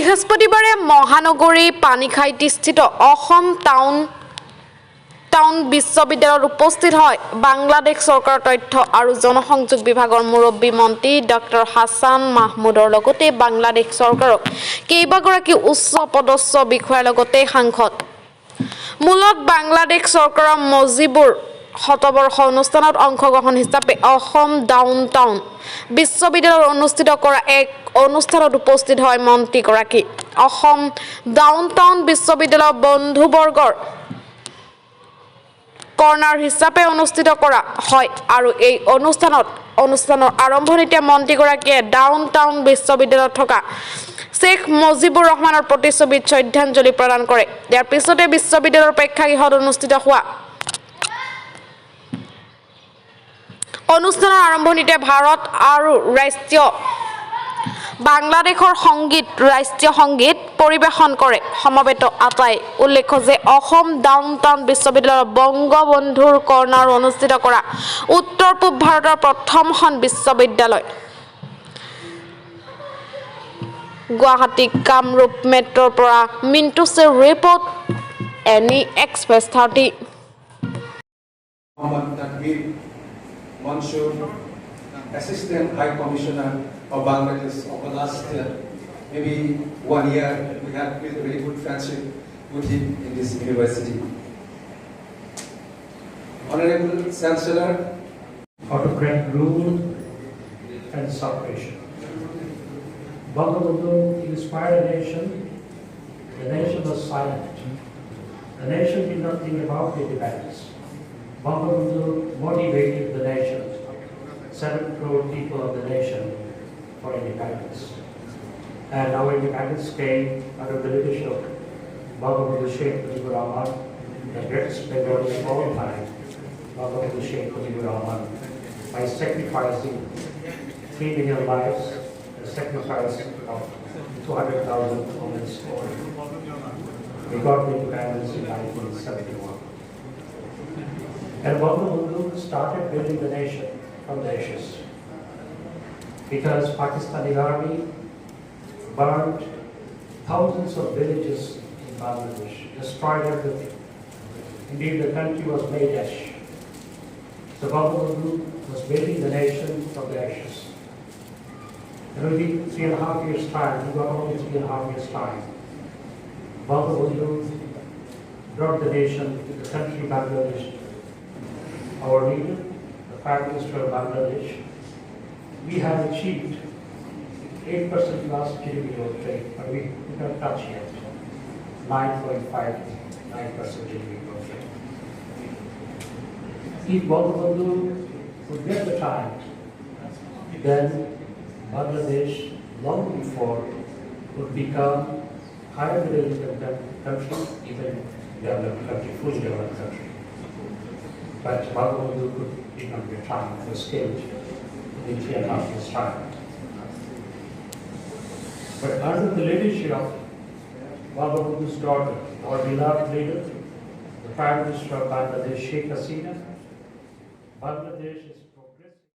বৃহস্পতিবাৰে মহানগৰী পানীখাইতিস্থিত অসম টাউন বিশ্ববিদ্যালয়ত উপস্থিত হয় বাংলাদেশ চৰকাৰৰ তথ্য আৰু জনসংযোগ বিভাগৰ মুৰব্বী মন্ত্ৰী ডক্টৰ হাছান মাহমুদৰ লগতে বাংলাদেশ চৰকাৰৰ কেইবাগৰাকী উচ্চ পদস্থ বিষয়াৰ লগতে সাংসদ। মূলত বাংলাদেশ চৰকাৰৰ মজিবুৰ শতবৰ্ষ অনুষ্ঠানত অংশগ্ৰহণ হিচাপে অসম ডাউনটাউন বিশ্ববিদ্যালয়ত অনুষ্ঠিত কৰা এক অনুষ্ঠানত উপস্থিত হয় মন্ত্ৰীগৰাকী। অসম ডাউনটাউন বিশ্ববিদ্যালয়ৰ বন্ধুবৰ্গৰ কৰ্ণাৰ হিচাপে অনুষ্ঠিত কৰা হয় আৰু এই অনুষ্ঠানৰ আৰম্ভণিতে মন্ত্ৰীগৰাকীয়ে ডাউনটাউন বিশ্ববিদ্যালয়ত থকা শ্বেখ মুজিবুৰ ৰহমানৰ প্ৰতিচ্ছবিত শ্ৰদ্ধাঞ্জলি প্ৰদান কৰে। ইয়াৰ পিছতে বিশ্ববিদ্যালয়ৰ প্ৰেক্ষাগৃহত অনুষ্ঠিত হোৱা অনুষ্ঠানৰ আৰম্ভণিতে ভাৰত আৰু বাংলাদেশৰ ৰাষ্ট্ৰীয় সংগীত পৰিৱেশন কৰে সমবেত আটাই। উল্লেখ্য যে অসম ডাউনটাউন বিশ্ববিদ্যালয়ৰ বংগবন্ধুৰ কৰ্ণাৰ অনুষ্ঠিত কৰা উত্তৰ পূব ভাৰতৰ প্ৰথমখন বিশ্ববিদ্যালয়। গুৱাহাটী কামৰূপ মেট্ৰৰ পৰা Mintu Sher report any express 30। Mansoor, Assistant High Commissioner of Bangladesh over the last maybe 1 year. We have built a very good friendship with him in this university. Honorable Chancellor, autocratic rule and separation. Bangladesh inspired a nation. The nation was silent. The nation did not think about independence. Bangladesh motivated the nation, 7 crore people of the nation, for independence. And our independence came under the leadership of Bangladesh Sheikh Mujibur Rahman, the greatest Bengali of all time, Bangladesh Sheikh Mujibur Rahman, by sacrificing 3 million lives, the sacrifice of 200,000 women's story. We got the independence in 1971. And Bangladesh started building the nation from the ashes because Pakistani army burned thousands of villages in Bangladesh, destroyed everything. Indeed, the country was made ash. So Bangladesh was building the nation from the ashes. And within 3.5 years' time, we got only 3.5 years' time, Bangladesh brought the nation to the country Bangladesh. Our leader, the Prime Minister of Bangladesh, we have achieved 8% plus GDP growth rate, but we did not touch yet 9.59% GDP growth rate. If Bangladesh would get the time, then Bangladesh, long before, would become higher middle income country, even developed country, fully developed country. But Bangladesh did not get time for scale in 3.5 years' time. But under the leadership of Bangladesh's daughter, our beloved leader, the Prime Minister of Bangladesh, Sheikh Hasina, Bangladesh is